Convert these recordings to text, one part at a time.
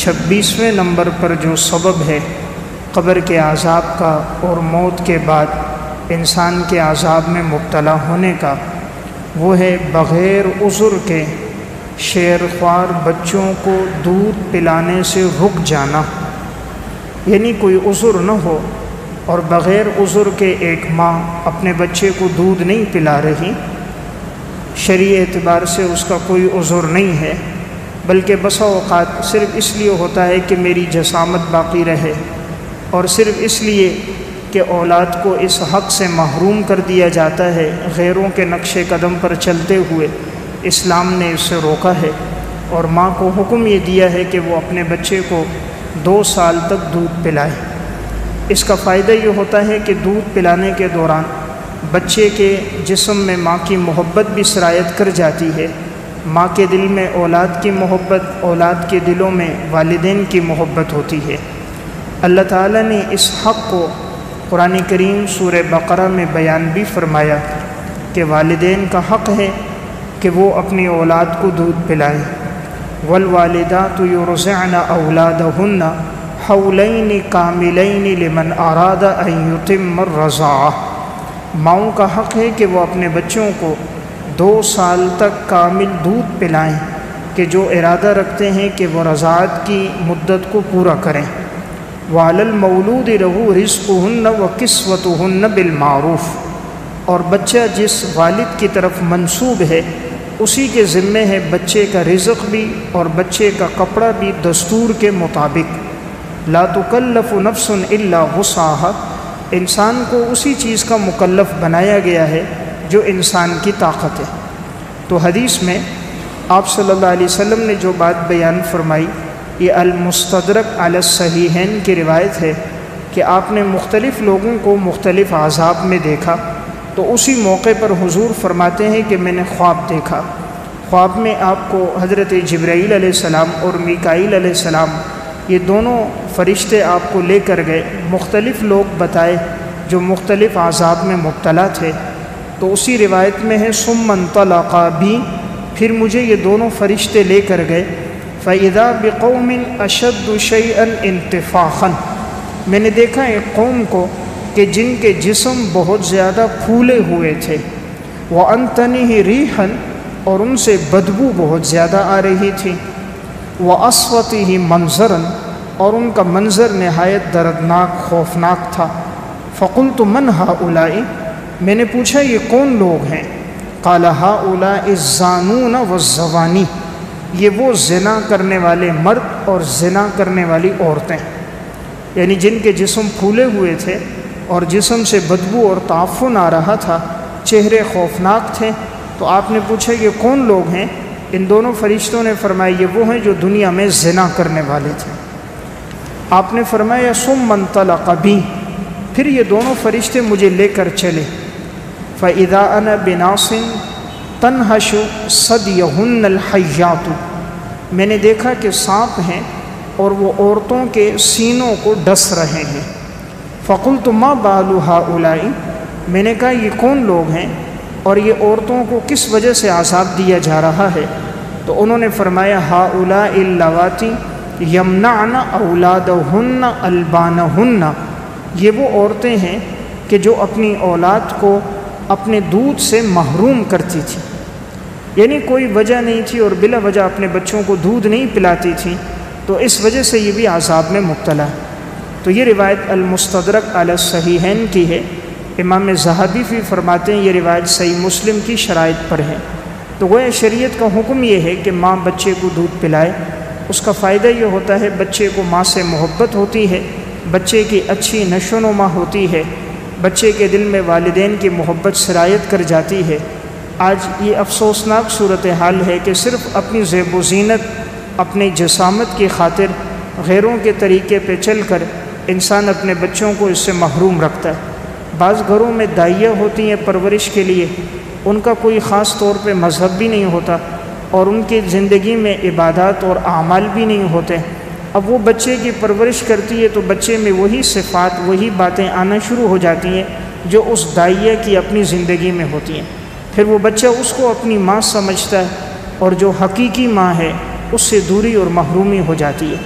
26ویں number پر جو سبب ہے قبر کے عذاب کا اور موت کے بعد انسان کے عذاب میں مبتلا ہونے کا، وہ ہے بغیر عذر کے شیرخوار بچوں کو دودھ پلانے سے رک جانا۔ یعنی کوئی عذر نہ ہو اور بغیر عذر کے ایک ماں اپنے بچے کو دودھ نہیں پلا رہی، شرعی اعتبار سے اس کا کوئی عذر نہیں ہے، بلکہ بسا اوقات صرف اس لیے ہوتا ہے کہ میری جسامت باقی رہے، اور صرف اس لیے کہ اولاد کو اس حق سے محروم کر دیا جاتا ہے غیروں کے نقش قدم پر چلتے ہوئے، اسلام نے اس سے روکا ہے، اور ماں کو حکم یہ دیا ہے کہ وہ اپنے بچے کو 2 سال تک دودھ پلائے۔ اس کا فائدہ یہ ہوتا ہے کہ دودھ پلانے کے دوران بچے کے جسم میں ماں کی محبت بھی سرایت کر جاتی ہے، ماں کے دل میں اولاد کی محبت، اولاد کے دلوں میں والدین کی محبت ہوتی ہے۔ اللہ تعالیٰ نے اس حق کو قرآن کریم سورہ بقرہ میں بیان بھی فرمایا کہ والدین کا حق ہے کہ وہ اپنی اولاد کو دودھ پلائیں۔ والوالدات یرضعن اولادہن حولین کاملین لمن اراد ان یتم الرضاعہ۔ ماؤں کا حق ہے کہ وہ اپنے بچوں کو 2 سال تک کامل دودھ پلائیں کہ جو ارادہ رکھتے ہیں کہ وہ رضاعت کی مدت کو پورا کریں۔ وعلی المولود لہ رزقہن وکسوتہن بالمعروف، اور بچہ جس والد کی طرف منسوب ہے اسی کے ذمے ہے بچے کا رزق بھی اور بچے کا کپڑا بھی دستور کے مطابق۔ لا تکلف نفس الا وسعها، انسان کو اسی چیز کا مکلف بنایا گیا ہے جو انسان کی طاقت ہے۔ تو حدیث میں آپ صلی اللہ علیہ وسلم نے جو بات بیان فرمائی، یہ المستدرک علی الصحیحین کی روایت ہے کہ آپ نے مختلف لوگوں کو مختلف عذاب میں دیکھا، تو اسی موقع پر حضور فرماتے ہیں کہ میں نے خواب دیکھا۔ خواب میں آپ کو حضرت جبرائیل علیہ السلام اور میکائیل علیہ السلام، یہ دونوں فرشتے آپ کو لے کر گئے، مختلف لوگ بتائے جو مختلف عذاب میں مبتلا تھے۔ تو اسی روایت میں ہے ثم انطلقا بی، پھر مجھے یہ دونوں فرشتے لے کر گئے، فَإِذَا بِقَوْمٍ أَشَدُّ شَيْئًا انتفاخًا، میں نے دیکھا ایک قوم کو کہ جن کے جسم بہت زیادہ پھولے ہوئے تھے، وَأَنْتَنِهِ رِيحًا، اور ان سے بدبو بہت زیادہ آ رہی تھی، وَأَصْوَتِهِ مَنْظَرًا، اور ان کا منظر نہایت دردناک خوفناک تھا۔ فَقُلْتُ مَنْ هَؤُلَاءِ، میں نے پوچھا یہ کون لوگ ہیں؟ قَالَ هَؤُلَاءِ الزَّانُونَ وَالزَّوَانِي، یہ وہ زنا کرنے والے مرد اور زنا کرنے والی عورتیں، یعنی جن کے جسم پھولے ہوئے تھے اور جسم سے بدبو اور تعفن آ رہا تھا، چہرے خوفناک تھے۔ تو آپ نے پوچھا یہ کون لوگ ہیں؟ ان دونوں فرشتوں نے فرمایا یہ وہ ہیں جو دنیا میں زنا کرنے والے تھے۔ آپ نے فرمایا ثم انطلق بی، پھر یہ دونوں فرشتے مجھے لے کر چلے، فَإِذَا أَنَا بِنَاصٍ تَنْحَشُ صَدْيَهُنَّ الْحَيَّاتُ، میں نے دیکھا کہ سانپ ہیں اور وہ عورتوں کے سینوں کو ڈس رہے ہیں۔ فَقُلْتُ مَا بَالُ هَؤُلَاءِ، میں نے کہا یہ کون لوگ ہیں اور یہ عورتوں کو کس وجہ سے عذاب دیا جا رہا ہے؟ تو انہوں نے فرمایا هَؤُلَاءِ اللَّوَاتِي يَمْنَعْنَ أَوْلَادَهُنَّ أَلْبَانَهُنَّ، یہ وہ عورتیں ہیں کہ جو اپنی اولاد کو اپنے دودھ سے محروم کرتی تھی، یعنی کوئی وجہ نہیں تھی اور بلا وجہ اپنے بچوں کو دودھ نہیں پلاتی تھی، تو اس وجہ سے یہ بھی عذاب میں مبتلا ہے۔ تو یہ روایت المستدرک علی الصحیحین کی ہے۔ امام ذہبی بھی فرماتے ہیں یہ روایت صحیح مسلم کی شرائط پر ہے۔ تو گویا شریعت کا حکم یہ ہے کہ ماں بچے کو دودھ پلائے، اس کا فائدہ یہ ہوتا ہے بچے کو ماں سے محبت ہوتی ہے، بچے کی اچھی نشو و نما ہوتی ہے، بچے کے دل میں والدین کی محبت سرایت کر جاتی ہے۔ آج یہ افسوسناک صورتحال ہے کہ صرف اپنی زیب و زینت، اپنی جسامت کی خاطر غیروں کے طریقے پہ چل کر انسان اپنے بچوں کو اس سے محروم رکھتا ہے۔ بعض گھروں میں دائیاں ہوتی ہیں پرورش کے لیے، ان کا کوئی خاص طور پہ مذہب بھی نہیں ہوتا اور ان کی زندگی میں عبادات اور اعمال بھی نہیں ہوتے۔ اب وہ بچے کی پرورش کرتی ہے تو بچے میں وہی صفات، وہی باتیں آنا شروع ہو جاتی ہیں جو اس دائیہ کی اپنی زندگی میں ہوتی ہیں۔ پھر وہ بچہ اس کو اپنی ماں سمجھتا ہے اور جو حقیقی ماں ہے اس سے دوری اور محرومی ہو جاتی ہے۔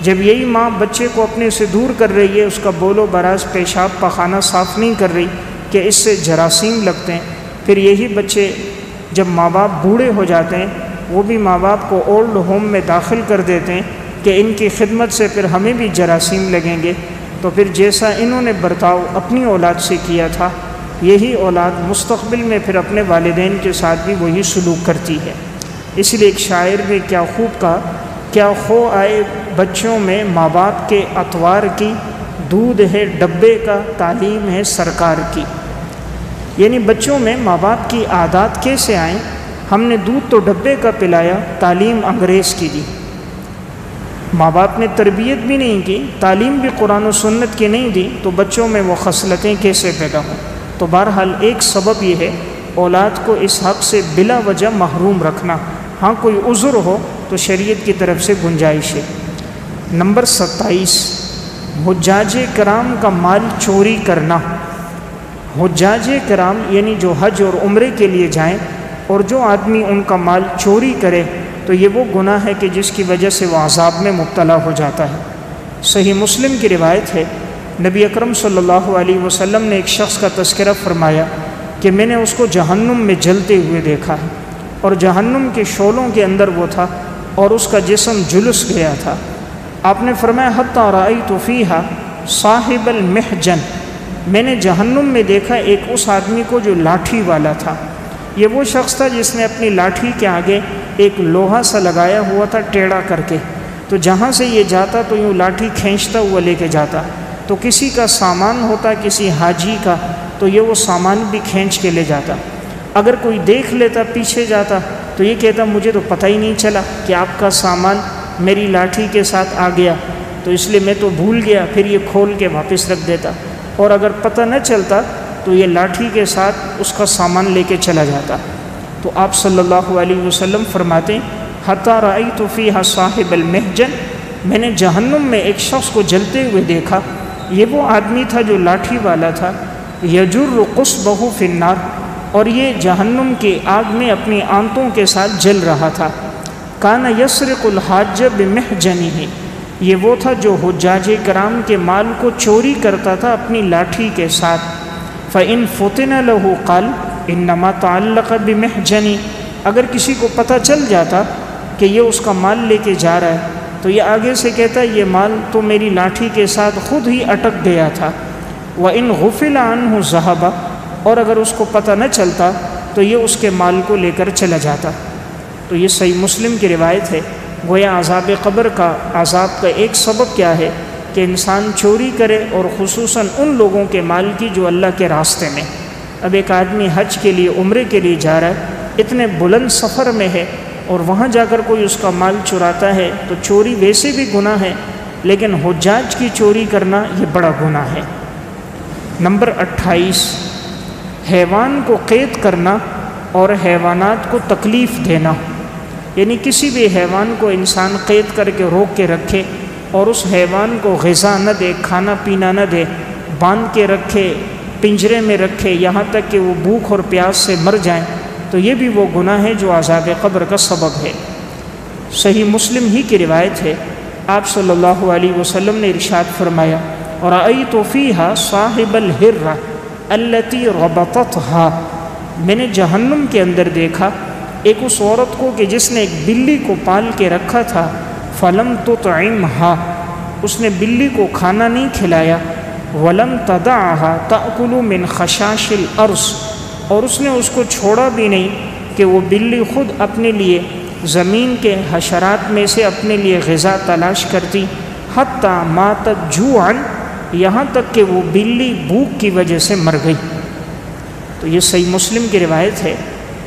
جب یہی ماں بچے کو اپنے سے دور کر رہی ہے، اس کا بول و براز، پیشاب پخانہ صاف نہیں کر رہی کہ اس سے جراثیم لگتے ہیں، پھر یہی بچے جب ماں باپ بوڑھے ہو جاتے ہیں، وہ بھی ماں باپ کو اولڈ ہوم میں داخل کر دیتے ہیں کہ ان کی خدمت سے پھر ہمیں بھی جراثیم لگیں گے، تو پھر جیسا انہوں نے برتاؤ اپنی اولاد سے کیا تھا، یہی اولاد مستقبل میں پھر اپنے والدین کے ساتھ بھی وہی سلوک کرتی ہے۔ اس لیے ایک شاعر نے کیا خوب کہا، کیا خو آئے بچوں میں ماں باپ کے اطوار کی، دودھ ہے ڈبے کا، تعلیم ہے سرکار کی۔ یعنی بچوں میں ماں باپ کی عادات کیسے آئیں؟ ہم نے دودھ تو ڈبے کا پلایا، تعلیم انگریز کی دی۔ ماں باپ نے تربیت بھی نہیں کی، تعلیم بھی قرآن و سنت کی نہیں دی، تو بچوں میں وہ خصلتیں کیسے پیدا ہوں؟ تو بہرحال ایک سبب یہ ہے اولاد کو اس حق سے بلا وجہ محروم رکھنا۔ ہاں کوئی عذر ہو تو شریعت کی طرف سے گنجائش ہے۔ نمبر 27، حجاج کرام کا مال چوری کرنا۔ حجاج کرام یعنی جو حج اور عمرے کے لیے جائیں اور جو آدمی ان کا مال چوری کرے تو یہ وہ گناہ ہے کہ جس کی وجہ سے وہ عذاب میں مبتلا ہو جاتا ہے۔ صحیح مسلم کی روایت ہے، نبی اکرم صلی اللہ علیہ وسلم نے ایک شخص کا تذکرہ فرمایا کہ میں نے اس کو جہنم میں جلتے ہوئے دیکھا ہے، اور جہنم کے شعلوں کے اندر وہ تھا اور اس کا جسم جلس گیا تھا۔ آپ نے فرمایا حتی رأیت فیہا صاحب المحجن، میں نے جہنم میں دیکھا ایک اس آدمی کو جو لاٹھی والا تھا۔ یہ وہ شخص تھا جس نے اپنی لاٹھی کے آگے ایک لوہا سا لگایا ہوا تھا ٹیڑھا کر کے، تو جہاں سے یہ جاتا تو یوں لاٹھی کھینچتا ہوا لے کے جاتا، تو کسی کا سامان ہوتا کسی حاجی کا تو یہ وہ سامان بھی کھینچ کے لے جاتا۔ اگر کوئی دیکھ لیتا پیچھے جاتا تو یہ کہتا مجھے تو پتہ ہی نہیں چلا کہ آپ کا سامان میری لاٹھی کے ساتھ آ گیا، تو اس لیے میں تو بھول گیا، پھر یہ کھول کے واپس رکھ دیتا، اور اگر پتہ نہ چلتا تو یہ لاٹھی کے ساتھ اس کا سامان لے کے چلا جاتا۔ تو آپ صلی اللہ علیہ وسلم فرماتے ہیں حتی رأیت فیہا صاحب المحجن، میں نے جہنم میں ایک شخص کو جلتے ہوئے دیکھا، یہ وہ آدمی تھا جو لاٹھی والا تھا، یجر قصبہ فی النار، اور یہ جہنم کی آگ میں اپنی آنتوں کے ساتھ جل رہا تھا۔ کان یسرق الحاج بمحجنہ، یہ وہ تھا جو حجاج کرام کے مال کو چوری کرتا تھا اپنی لاٹھی کے ساتھ۔ فإن فطن له قال انما تعلق بمحجنی، اگر کسی کو پتہ چل جاتا کہ یہ اس کا مال لے کے جا رہا ہے تو یہ آگے سے کہتا یہ مال تو میری لاٹھی کے ساتھ خود ہی اٹک گیا تھا۔ وإن غفل عنہ ذهب، اور اگر اس کو پتہ نہ چلتا تو یہ اس کے مال کو لے کر چلا جاتا۔ تو یہ صحیح مسلم کی روایت ہے۔ گویا عذاب قبر کا عذاب کا ایک سبب کیا ہے کہ انسان چوری کرے، اور خصوصاً ان لوگوں کے مال کی جو اللہ کے راستے میں۔ اب ایک آدمی حج کے لیے عمرے کے لیے جا رہا ہے، اتنے بلند سفر میں ہے، اور وہاں جا کر کوئی اس کا مال چراتا ہے تو چوری ویسے بھی گناہ ہے، لیکن حجاج کی چوری کرنا یہ بڑا گناہ ہے۔ نمبر 28، حیوان کو قید کرنا اور حیوانات کو تکلیف دینا۔ یعنی کسی بھی حیوان کو انسان قید کر کے روک کے رکھے اور اس حیوان کو غذا نہ دے، کھانا پینا نہ دے، باندھ کے رکھے، پنجرے میں رکھے یہاں تک کہ وہ بھوک اور پیاس سے مر جائیں، تو یہ بھی وہ گناہ ہے جو عذاب قبر کا سبب ہے۔ صحیح مسلم ہی کی روایت ہے، آپ صلی اللہ علیہ وسلم نے ارشاد فرمایا رأیت فیہا صاحب الحرہ التی ربطتھا، میں نے جہنم کے اندر دیکھا ایک اس عورت کو کہ جس نے ایک بلی کو پال کے رکھا تھا، فلم تطعمھا، اس نے بلی کو کھانا نہیں کھلایا، ولم تدعھا تأکل من خشاش الارض، اور اس نے اس کو چھوڑا بھی نہیں کہ وہ بلی خود اپنے لیے زمین کے حشرات میں سے اپنے لیے غذا تلاش کرتی، حتی ماتت جوعا، یہاں تک کہ وہ بلی بھوک کی وجہ سے مر گئی۔ تو یہ صحیح مسلم کی روایت ہے۔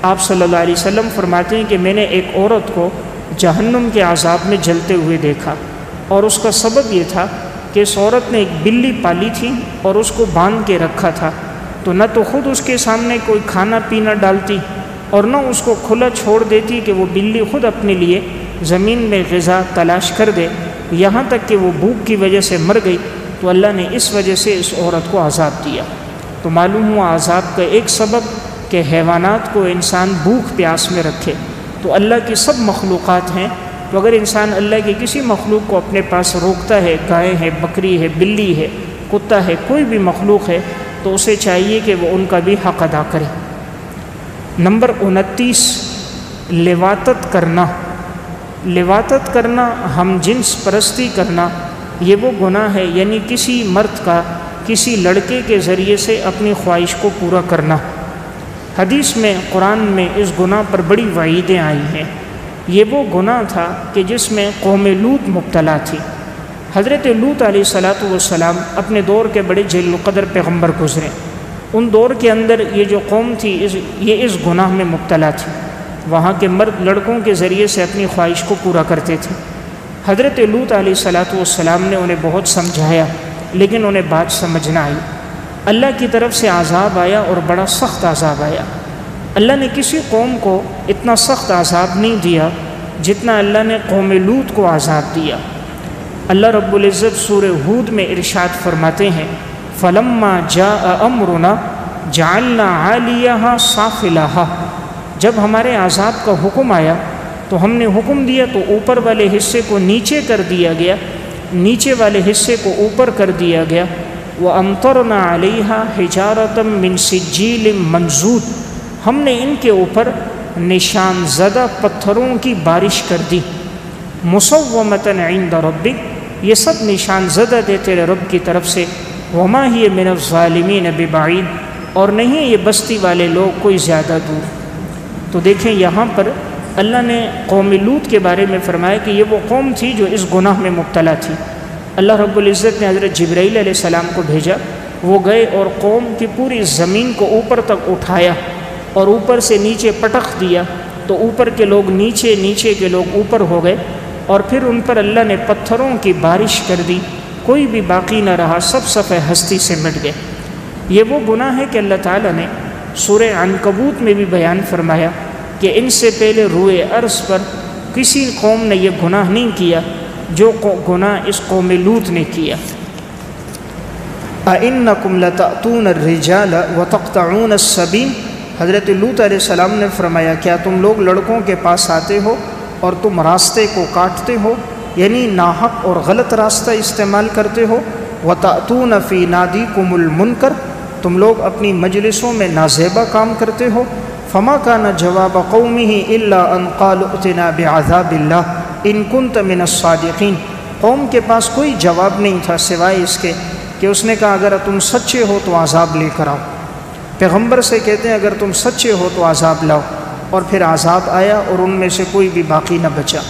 آپ صلی اللہ علیہ وسلم فرماتے ہیں کہ میں نے ایک عورت کو جہنم کے عذاب میں جلتے ہوئے دیکھا، اور اس کا سبب یہ تھا کہ اس عورت نے ایک بلی پالی تھی اور اس کو باندھ کے رکھا تھا، تو نہ تو خود اس کے سامنے کوئی کھانا پینا ڈالتی اور نہ اس کو کھلا چھوڑ دیتی کہ وہ بلی خود اپنے لیے زمین میں غذا تلاش کر دے، یہاں تک کہ وہ بھوک کی وجہ سے مر گئی، تو اللہ نے اس وجہ سے اس عورت کو عذاب دیا۔ تو معلوم ہوا عذاب کا ایک سبب کہ حیوانات کو انسان بھوک پیاس میں رکھے۔ تو اللہ کی سب مخلوقات ہیں تو اگر انسان اللہ کی کسی مخلوق کو اپنے پاس روکتا ہے، گائے ہے، بکری ہے، بلی ہے، کتا ہے، کوئی بھی مخلوق ہے، تو اسے چاہیے کہ وہ ان کا بھی حق ادا کرے۔ نمبر 29، لواطت کرنا۔ لواطت کرنا، ہم جنس پرستی کرنا، یہ وہ گناہ ہے، یعنی کسی مرد کا کسی لڑکے کے ذریعے سے اپنی خواہش کو پورا کرنا۔ حدیث میں، قرآن میں اس گناہ پر بڑی وعیدیں آئی ہیں۔ یہ وہ گناہ تھا کہ جس میں قوم لوط مبتلا تھی۔ حضرت لوط علیہ السلام اپنے دور کے بڑے جلیل القدر پیغمبر گزرے۔ ان دور کے اندر یہ جو قوم تھی یہ اس گناہ میں مبتلا تھی۔ وہاں کے مرد لڑکوں کے ذریعے سے اپنی خواہش کو پورا کرتے تھے۔ حضرت لوط علیہ السلام نے انہیں بہت سمجھایا، لیکن انہیں بات سمجھ نہ آئی۔ اللہ کی طرف سے عذاب آیا اور بڑا سخت عذاب آیا۔ اللہ نے کسی قوم کو اتنا سخت عذاب نہیں دیا جتنا اللہ نے قوم لوط کو عذاب دیا۔ اللہ رب العزت سورہ ہود میں ارشاد فرماتے ہیں، فَلَمَّا جَاءَ أَمْرُنَا جَعَلْنَا عَالِيَهَا سَافِلَهَا، جب ہمارے عذاب کا حکم آیا تو ہم نے حکم دیا تو اوپر والے حصے کو نیچے کر دیا گیا، نیچے والے حصے کو اوپر کر دیا گیا۔ وَأَمْطَرْنَا عَلَيْهَا حِجَارَةً مِّن سِجِّيلٍ مَّنضُودٍ، ہم نے ان کے اوپر نشان زدہ پتھروں کی بارش کر دی۔ مُصَوَّمَةً عِندَ رَبِّكَ، یہ سب نشان زدہ تھے تیرے رب کی طرف سے۔ وَمَا هِيَ مِنَ الظَّالِمِينَ بِبَعِيدٍ، اور نہیں یہ بستی والے لوگ کوئی زیادہ دور۔ تو دیکھیں یہاں پر اللہ نے قوم لوط کے بارے میں فرمایا کہ یہ وہ قوم تھی جو اس گناہ میں مبتلا تھی۔ اللہ رب العزت نے حضرت جبرائیل علیہ السلام کو بھیجا، وہ گئے اور قوم کی پوری زمین کو اوپر تک اٹھایا اور اوپر سے نیچے پٹخ دیا، تو اوپر کے لوگ نیچے، نیچے کے لوگ اوپر ہو گئے، اور پھر ان پر اللہ نے پتھروں کی بارش کر دی، کوئی بھی باقی نہ رہا، سب صفحہ ہستی سے مٹ گئے۔ یہ وہ گناہ ہے کہ اللہ تعالیٰ نے سورہ عنکبوت میں بھی بیان فرمایا کہ ان سے پہلے روئے ارض پر کسی قوم نے یہ گناہ نہیں کیا جو گناہ اس قوم لوط نے کیا۔ أَإِنَّكُمْ لَتَأْتُونَ الرِّجَالَ وَتَقْطَعُونَ السَّبِيلَ، حضرت لوط علیہ السلام نے فرمایا کیا تم لوگ لڑکوں کے پاس آتے ہو اور تم راستے کو کاٹتے ہو، یعنی ناحق اور غلط راستہ استعمال کرتے ہو۔ وَتَأْتُونَ فِي نَادِيكُمُ الْمُنْكَرَ، تم لوگ اپنی مجلسوں میں نازیبا کام کرتے ہو۔ فَمَا كَانَ جَوَابَ قَوْمِهِ إِلَّا أَنْ قَالُوا ائْتِنَا بِعَذَابِ اللَّهِ إِن كُنْتَ مِنَ الصَّادِقِينَ، قوم کے پاس کوئی جواب نہیں تھا سوائے اس کے کہ اس نے کہا اگر تم سچے ہو تو عذاب لے کر آؤ۔ پیغمبر سے کہتے ہیں اگر تم سچے ہو تو عذاب لاؤ، اور پھر عذاب آیا اور ان میں سے کوئی بھی باقی نہ بچا۔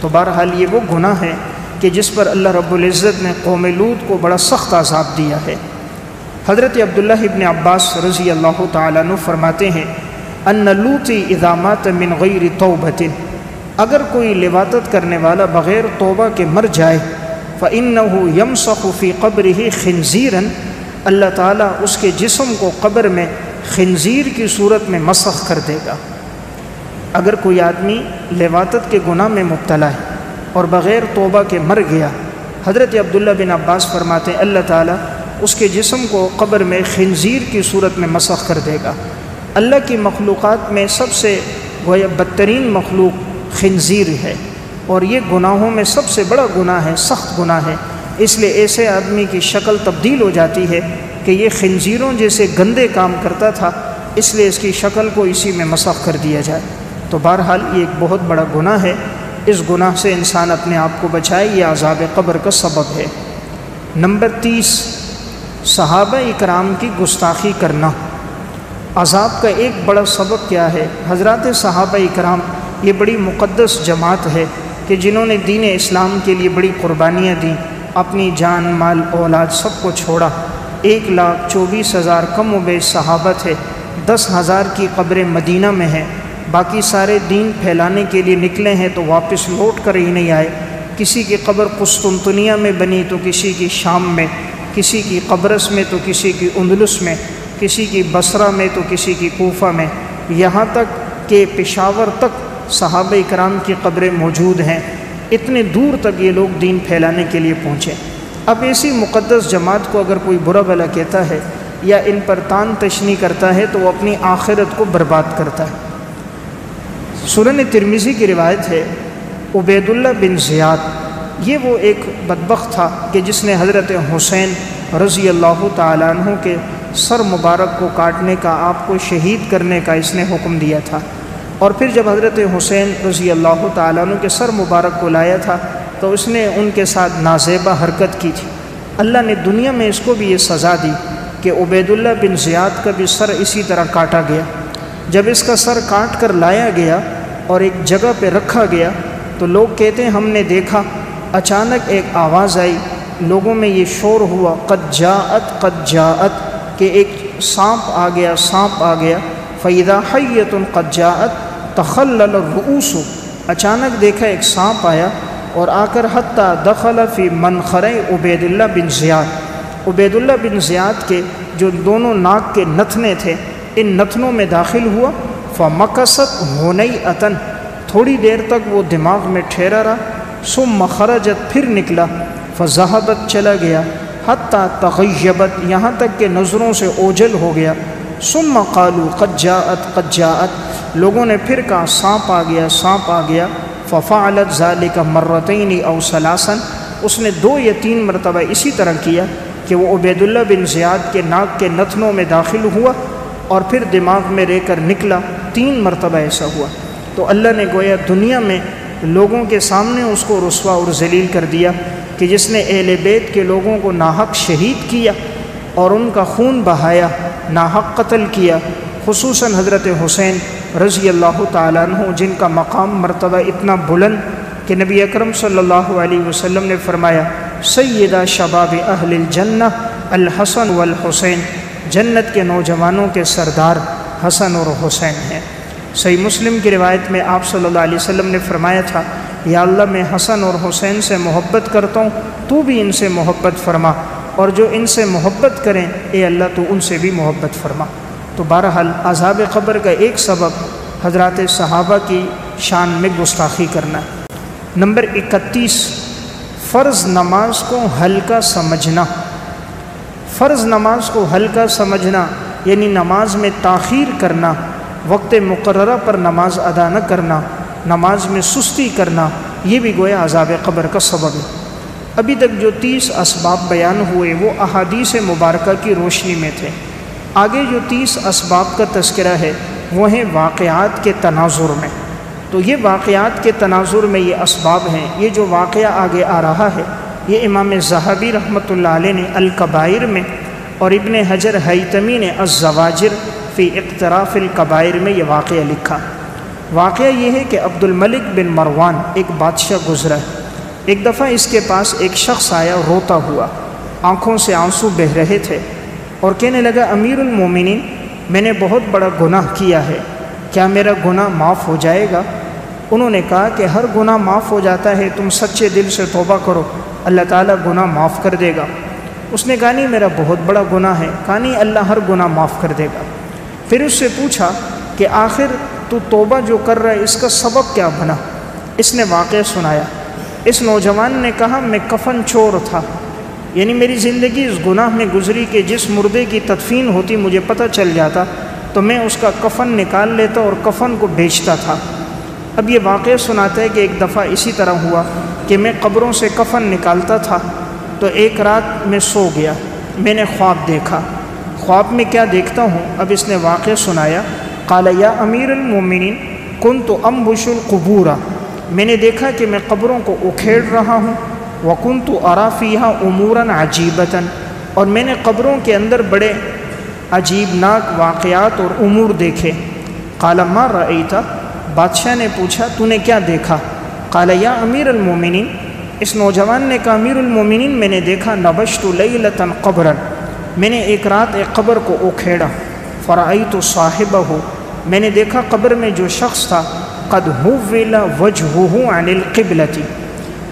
تو بہرحال یہ وہ گناہ ہے کہ جس پر اللہ رب العزت نے قوم لوط کو بڑا سخت عذاب دیا ہے۔ حضرت عبداللہ ابن عباس رضی اللہ تعالیٰ عنہ فرماتے ہیں، ان لوطی اذا مات من غیر توبۃ، اگر کوئی لواطت کرنے والا بغیر توبہ کے مر جائے، فإنہ یمسخ فی قبرہ خنزیرا، اللہ تعالیٰ اس کے جسم کو قبر میں خنزیر کی صورت میں مسخ کر دے گا۔ اگر کوئی آدمی لواطت کے گناہ میں مبتلا ہے اور بغیر توبہ کے مر گیا، حضرت عبداللہ بن عباس فرماتے ہیں اللہ تعالیٰ اس کے جسم کو قبر میں خنزیر کی صورت میں مسخ کر دے گا۔ اللہ کی مخلوقات میں سب سے گویا بدترین مخلوق خنزیر ہے، اور یہ گناہوں میں سب سے بڑا گناہ ہے، سخت گناہ ہے۔ اس لیے ایسے آدمی کی شکل تبدیل ہو جاتی ہے کہ یہ خنزیروں جیسے گندے کام کرتا تھا، اس لیے اس کی شکل کو اسی میں مسخ کر دیا جائے۔ تو بہرحال یہ ایک بہت بڑا گناہ ہے، اس گناہ سے انسان اپنے آپ کو بچائے، یہ عذاب قبر کا سبب ہے۔ نمبر 30، صحابہ اکرام کی گستاخی کرنا۔ عذاب کا ایک بڑا سبب کیا ہے؟ حضرات صحابہ اکرام یہ بڑی مقدس جماعت ہے کہ جنہوں نے دین اسلام کے لیے بڑی قربانیاں دیں، اپنی جان مال اولاد سب کو چھوڑا۔ 1,24,000 کم و بیش صحابہ تھے، 10,000 کی قبریں مدینہ میں ہیں، باقی سارے دین پھیلانے کے لیے نکلے ہیں تو واپس لوٹ کر ہی نہیں آئے۔ کسی کی قبر قسطنطنیہ میں بنی تو کسی کی شام میں، کسی کی قبرص میں تو کسی کی اندلس میں، کسی کی بصرہ میں تو کسی کی کوفہ میں، یہاں تک کہ پشاور تک صحابہ کرام کی قبریں موجود ہیں۔ اتنے دور تک یہ لوگ دین پھیلانے کے لیے پہنچے۔ اب ایسی مقدس جماعت کو اگر کوئی برا بھلا کہتا ہے یا ان پر تان تشنی کرتا ہے تو وہ اپنی آخرت کو برباد کرتا ہے۔ سنن ترمذی کی روایت ہے عبیداللہ بن زیاد یہ وہ ایک بدبخت تھا کہ جس نے حضرت حسین رضی اللہ تعالیٰ عنہ کے سر مبارک کو کاٹنے کا، آپ کو شہید کرنے کا اس نے حکم دیا تھا۔ اور پھر جب حضرت حسین رضی اللہ تعالیٰ عنہ کے سر مبارک کو لایا تھا تو اس نے ان کے ساتھ نازیبہ حرکت کی تھی۔ اللہ نے دنیا میں اس کو بھی یہ سزا دی کہ عبیداللہ بن زیاد کا بھی سر اسی طرح کاٹا گیا۔ جب اس کا سر کاٹ کر لایا گیا اور ایک جگہ پہ رکھا گیا تو لوگ کہتے ہیں ہم نے دیکھا اچانک ایک آواز آئی، لوگوں میں یہ شور ہوا قد جاءت کہ ایک سانپ آ گیا، سانپ آ گیا۔ فَإِذَا حَيَّةٌ قَدْ جَاءَتْ تَخَلَّلَ الرُّؤُوسُ، اچانک دیکھا ایک سانپ آیا اور آ کر حتیٰ دخل فی منخرِ عبیداللہ بن زیاد، عبیداللہ بن زیاد کے جو دونوں ناک کے نتنے تھے ان نتنوں میں داخل ہوا۔ فَمَكَثَتْ هُنَيْئَةً، تھوڑی دیر تک وہ دماغ میں ٹھہرا رہا۔ ثم خرجت، پھر نکلا۔ فذهبت، چلا گیا۔ حتیٰ تغیبت، یہاں تک کہ نظروں سے اوجھل ہو گیا۔ ثم قالوا قد جاءت، لوگوں نے پھر کہا سانپ آ گیا، سانپ آ گیا۔ ففعلت ذلك مرتين او ثلاثا، اس نے 2 یا 3 مرتبہ اسی طرح کیا کہ وہ عبیداللہ بن زیاد کے ناک کے نتنوں میں داخل ہوا اور پھر دماغ میں رہ کر نکلا۔ 3 مرتبہ ایسا ہوا۔ تو اللہ نے گویا دنیا میں لوگوں کے سامنے اس کو رسوا اور ذلیل کر دیا کہ جس نے اہل بیت کے لوگوں کو ناحق شہید کیا اور ان کا خون بہایا، ناحق قتل کیا، خصوصاً حضرت حسین رضی اللہ تعالیٰ عنہ جن کا مقام مرتبہ اتنا بلند کہ نبی اکرم صلی اللہ علیہ وسلم نے فرمایا سیدہ شباب اہل الجنہ الحسن والحسین، جنت کے نوجوانوں کے سردار حسن اور حسین ہیں۔ صحیح مسلم کی روایت میں آپ صلی اللہ علیہ وسلم نے فرمایا تھا یا اللہ میں حسن اور حسین سے محبت کرتا ہوں، تو بھی ان سے محبت فرما، اور جو ان سے محبت کریں اے اللہ تو ان سے بھی محبت فرما۔ تو بہرحال عذاب قبر کا ایک سبب حضرات صحابہ کی شان میں گستاخی کرنا۔ نمبر 31، فرض نماز کو ہلکا سمجھنا۔ فرض نماز کو ہلکا سمجھنا یعنی نماز میں تاخیر کرنا، وقت مقررہ پر نماز ادا نہ کرنا، نماز میں سستی کرنا، یہ بھی گویا عذاب قبر کا سبب ہے۔ ابھی تک جو 30 اسباب بیان ہوئے وہ احادیث مبارکہ کی روشنی میں تھے۔ آگے جو 30 اسباب کا تذکرہ ہے وہ ہیں واقعات کے تناظر میں۔ تو یہ واقعات کے تناظر میں یہ اسباب ہیں۔ یہ جو واقعہ آگے آ رہا ہے یہ امام ذہبی رحمۃ اللہ علیہ نے الکبائر میں اور ابن حجر حیتمی نے الزواجر فی اقتراف الکبائر میں یہ واقعہ لکھا۔ واقعہ یہ ہے کہ عبد الملک بن مروان ایک بادشاہ گزرا۔ ایک دفعہ اس کے پاس ایک شخص آیا روتا ہوا، آنکھوں سے آنسو بہہ رہے تھے اور کہنے لگا امیر المومنین میں نے بہت بڑا گناہ کیا ہے، کیا میرا گناہ معاف ہو جائے گا؟ انہوں نے کہا کہ ہر گناہ معاف ہو جاتا ہے، تم سچے دل سے توبہ کرو اللہ تعالیٰ گناہ معاف کر دے گا۔ اس نے کہا نہیں میرا بہت بڑا گناہ ہے۔ کہا نہیں اللہ ہر گناہ معاف کر دے گا۔ پھر اس سے پوچھا کہ آخر تو توبہ جو کر رہا ہے اس کا سبب کیا بنا؟ اس نے واقعہ سنایا۔ اس نوجوان نے کہا میں کفن چور تھا، یعنی میری زندگی اس گناہ میں گزری کہ جس مردے کی تدفین ہوتی مجھے پتہ چل جاتا تو میں اس کا کفن نکال لیتا اور کفن کو بیچتا تھا۔ اب یہ واقعہ سناتا ہے کہ ایک دفعہ اسی طرح ہوا کہ میں قبروں سے کفن نکالتا تھا تو ایک رات میں سو گیا، میں نے خواب دیکھا۔ خواب میں کیا دیکھتا ہوں؟ اب اس نے واقعہ سنایا۔ قال یا امیر المومنین کنت انبش القبور، میں نے دیکھا کہ میں قبروں کو اکھیڑ رہا ہوں۔ وکنت ارا فیہا امورا عجیبتا، اور میں نے قبروں کے اندر بڑے عجیبناک واقعات اور امور دیکھے۔ قال ما رأیت، بادشاہ نے پوچھا تو نے کیا دیکھا؟ قال یا امیر المومنین، اس نوجوان نے کہا امیر المومنین میں نے دیکھا نبشت لیلتا قبرا، میں نے ایک رات ایک قبر کو اکھیڑا۔ فرأیت صاحبہ، میں نے دیکھا قبر میں جو شخص تھا قد حول وجہہ عن القبلۃ،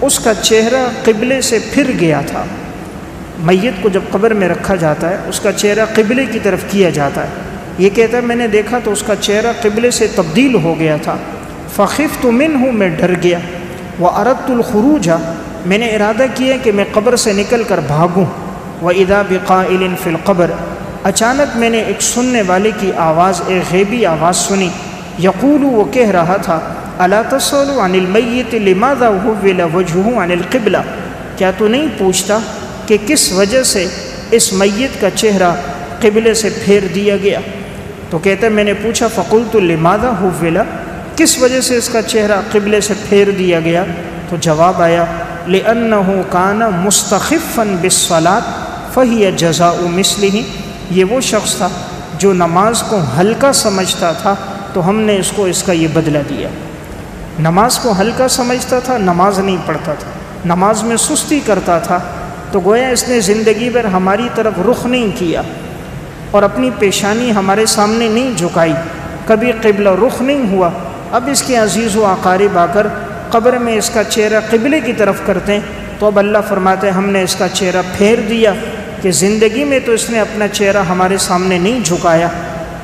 اس کا چہرہ قبلے سے پھر گیا تھا۔ میت کو جب قبر میں رکھا جاتا ہے اس کا چہرہ قبلے کی طرف کیا جاتا ہے۔ یہ کہتا ہے میں نے دیکھا تو اس کا چہرہ قبلے سے تبدیل ہو گیا تھا۔ فخفت منہ، میں ڈر گیا۔ وأردت الخروج، میں نے ارادہ کیا کہ میں قبر سے نکل کر بھاگوں۔ وإذا بقائل فی القبر، اچانک میں نے ایک سننے والے کی آواز، ایک غیبی آواز سنی۔ یقول، وہ کہہ رہا تھا الا تسأل عن المیت لماذا حول وجهه عن القبلہ، کیا تو نہیں پوچھتا کہ کس وجہ سے اس میت کا چہرہ قبلے سے پھیر دیا گیا؟ تو کہتا ہے میں نے پوچھا فقلت لماذا حول، کس وجہ سے اس کا چہرہ قبلے سے پھیر دیا گیا؟ تو جواب آیا لأنه كان مستخفا بالصلاة فهي جزاء مثله، یہ وہ شخص تھا جو نماز کو ہلکا سمجھتا تھا تو ہم نے اس کو اس کا یہ بدلہ دیا۔ نماز کو ہلکا سمجھتا تھا، نماز نہیں پڑھتا تھا، نماز میں سستی کرتا تھا، تو گویا اس نے زندگی بھر ہماری طرف رخ نہیں کیا اور اپنی پیشانی ہمارے سامنے نہیں جھکائی، کبھی قبلہ رخ نہیں ہوا۔ اب اس کے عزیز و اقارب آ کر قبر میں اس کا چہرہ قبلے کی طرف کرتے ہیں، تو اب اللہ فرماتے ہیں ہم نے اس کا چہرہ پھیر دیا کہ زندگی میں تو اس نے اپنا چہرہ ہمارے سامنے نہیں جھکایا،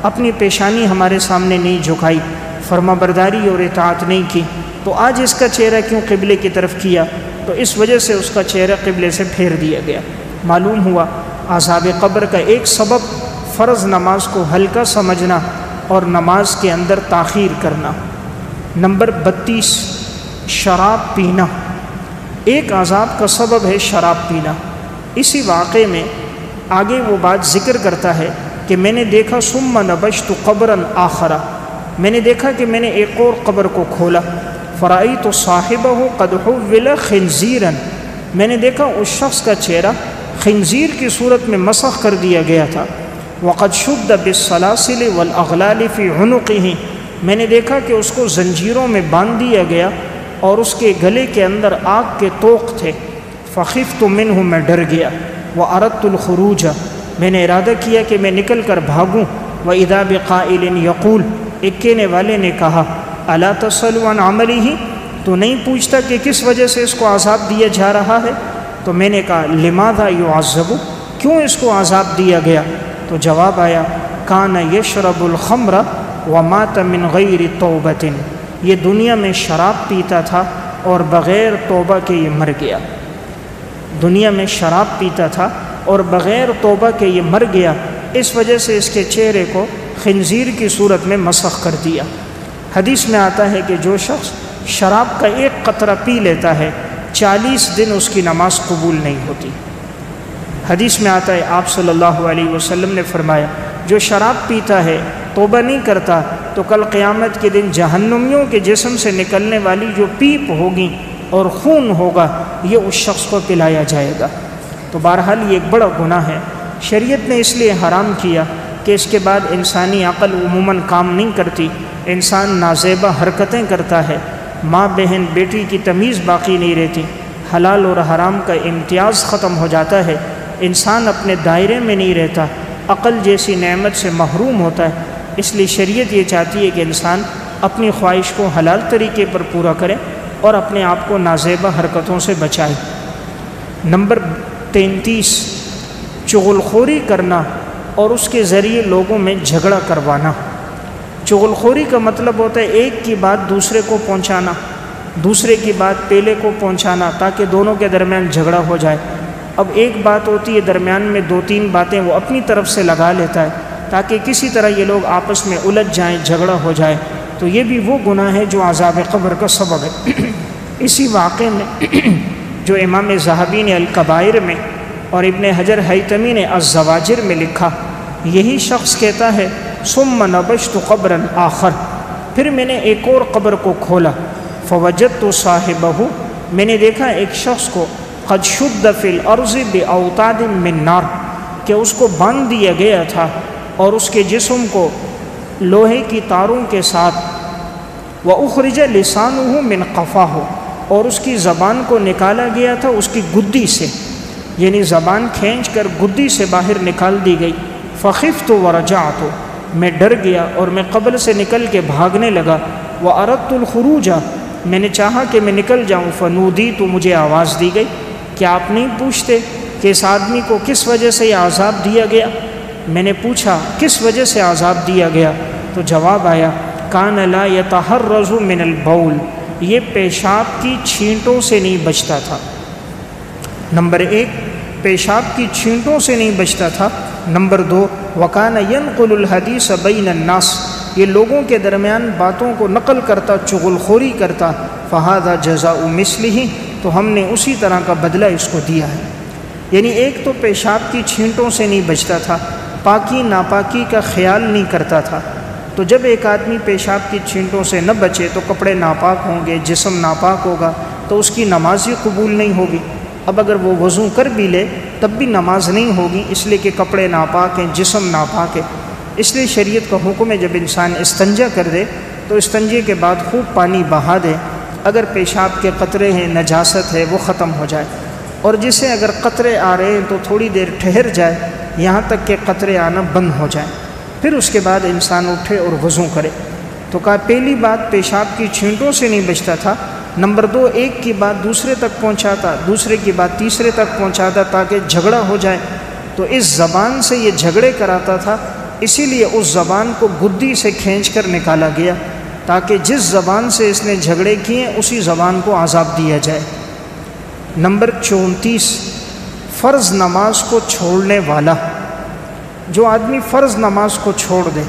اپنی پیشانی ہمارے سامنے نہیں جھکائی، فرما برداری اور اطاعت نہیں کی، تو آج اس کا چہرہ کیوں قبلے کی طرف کیا؟ تو اس وجہ سے اس کا چہرہ قبلے سے پھیر دیا گیا۔ معلوم ہوا عذاب قبر کا ایک سبب فرض نماز کو ہلکا سمجھنا اور نماز کے اندر تاخیر کرنا۔ نمبر 32، شراب پینا۔ ایک عذاب کا سبب ہے شراب پینا۔ اسی واقعے میں آگے وہ بات ذکر کرتا ہے کہ میں نے دیکھا ثم نبشت قبرا آخرا، میں نے دیکھا کہ میں نے ایک اور قبر کو کھولا، فرأیت صاحبہ قد حول خنزیرا، میں نے دیکھا اس شخص کا چہرہ خنزیر کی صورت میں مسخ کر دیا گیا تھا، وقد شد بالسلاسل والاغلال فی عنقہ، میں نے دیکھا کہ اس کو زنجیروں میں باندھ دیا گیا اور اس کے گلے کے اندر آگ کے طوق تھے، فخفت منہ، میں ڈر گیا، واردت الخروج، میں نے ارادہ کیا کہ میں نکل کر بھاگوں، واذا بقائل یقول، ایک کہنے والے نے کہا الا تسأل عن عملہ، تو نہیں پوچھتا کہ کس وجہ سے اس کو عذاب دیا جا رہا ہے؟ تو میں نے کہا لماذا یعذب، کیوں اس کو عذاب دیا گیا؟ تو جواب آیا کان یشرب الخمر ومات من غیر توبۃ، یہ دنیا میں شراب پیتا تھا اور بغیر توبہ کے یہ مر گیا، دنیا میں شراب پیتا تھا اور بغیر توبہ کے یہ مر گیا، اس وجہ سے اس کے چہرے کو خنزیر کی صورت میں مسخ کر دیا۔ حدیث میں آتا ہے کہ جو شخص شراب کا ایک قطرہ پی لیتا ہے 40 دن اس کی نماز قبول نہیں ہوتی۔ حدیث میں آتا ہے آپ صلی اللہ علیہ وسلم نے فرمایا جو شراب پیتا ہے توبہ نہیں کرتا تو کل قیامت کے دن جہنمیوں کے جسم سے نکلنے والی جو پیپ ہوگی اور خون ہوگا یہ اس شخص کو پلایا جائے گا۔ تو بہرحال یہ ایک بڑا گناہ ہے، شریعت نے اس لیے حرام کیا کہ اس کے بعد انسانی عقل عموماً کام نہیں کرتی، انسان نازیبہ حرکتیں کرتا ہے، ماں بہن بیٹی کی تمیز باقی نہیں رہتی، حلال اور حرام کا امتیاز ختم ہو جاتا ہے، انسان اپنے دائرے میں نہیں رہتا، عقل جیسی نعمت سے محروم ہوتا ہے۔ اس لیے شریعت یہ چاہتی ہے کہ انسان اپنی خواہش کو حلال طریقے پر پورا کرے اور اپنے آپ کو نازیبہ حرکتوں سے بچائے۔ نمبر 33، چغل خوری کرنا اور اس کے ذریعے لوگوں میں جھگڑا کروانا۔ چغل خوری کا مطلب ہوتا ہے ایک کی بات دوسرے کو پہنچانا، دوسرے کی بات پہلے کو پہنچانا تاکہ دونوں کے درمیان جھگڑا ہو جائے۔ اب ایک بات ہوتی ہے درمیان میں 2-3 باتیں وہ اپنی طرف سے لگا لیتا ہے تاکہ کسی طرح یہ لوگ آپس میں الجھ جائیں، جھگڑا ہو جائے، تو یہ بھی وہ گناہ ہے جو عذاب قبر کا سبب ہے۔ اسی واقعے میں جو امام ذہبی نے الکبائر میں اور ابن حجر حیتمی نے الزواجر میں لکھا، یہی شخص کہتا ہے ثم نبشت قبرا آخر، پھر میں نے ایک اور قبر کو کھولا، فوجدت صاحبہ، میں نے دیکھا ایک شخص کو قد شد فی الارض باوتاد من نار، کہ اس کو باندھ دیا گیا تھا اور اس کے جسم کو لوہے کی تاروں کے ساتھ، واخرج لسانہ من قفاہ، اور اس کی زبان کو نکالا گیا تھا اس کی گدی سے، یعنی زبان کھینچ کر گدی سے باہر نکال دی گئی، فخفت ورجعت، میں ڈر گیا اور میں قبر سے نکل کے بھاگنے لگا، واردت الخروج، میں نے چاہا کہ میں نکل جاؤں، فنودی، تو مجھے آواز دی گئی، کیا آپ نہیں پوچھتے کہ اس آدمی کو کس وجہ سے یہ عذاب دیا گیا؟ میں نے پوچھا کس وجہ سے عذاب دیا گیا؟ تو جواب آیا کان لا یتحرز من البول، یہ پیشاب کی چھینٹوں سے نہیں بچتا تھا۔ نمبر 1، پیشاب کی چھینٹوں سے نہیں بچتا تھا۔ نمبر 2، وکان ینقل الحدیث بین الناس، یہ لوگوں کے درمیان باتوں کو نقل کرتا، چغل خوری کرتا، فہذا جزاء مثلہ، تو ہم نے اسی طرح کا بدلہ اس کو دیا ہے۔ یعنی ایک تو پیشاب کی چھینٹوں سے نہیں بچتا تھا، پاکی ناپاکی کا خیال نہیں کرتا تھا، تو جب ایک آدمی پیشاب کی چھینٹوں سے نہ بچے تو کپڑے ناپاک ہوں گے، جسم ناپاک ہوگا، تو اس کی نماز ہی قبول نہیں ہوگی۔ اب اگر وہ وضو کر بھی لے تب بھی نماز نہیں ہوگی، اس لیے کہ کپڑے ناپاک ہیں، جسم ناپاک ہے۔ اس لیے شریعت کا حکم ہے جب انسان استنجا کر دے تو استنجے کے بعد خوب پانی بہا دے، اگر پیشاب کے قطرے ہیں، نجاست ہے، وہ ختم ہو جائے، اور جسے اگر قطرے آ رہے ہیں تو تھوڑی دیر ٹھہر جائے یہاں تک کہ قطرے آنا بند ہو جائیں، پھر اس کے بعد انسان اٹھے اور وضو کرے۔ تو کہا پہلی بات پیشاب کی چھینٹوں سے نہیں بچتا تھا، نمبر دو ایک کی بات دوسرے تک پہنچاتا، دوسرے کی بات تیسرے تک پہنچاتا تاکہ جھگڑا ہو جائے، تو اس زبان سے یہ جھگڑے کراتا تھا، اسی لیے اس زبان کو گدی سے کھینچ کر نکالا گیا تاکہ جس زبان سے اس نے جھگڑے کیے اسی زبان کو عذاب دیا جائے۔ نمبر 34، فرض نماز کو چھوڑنے والا، جو آدمی فرض نماز کو چھوڑ دے،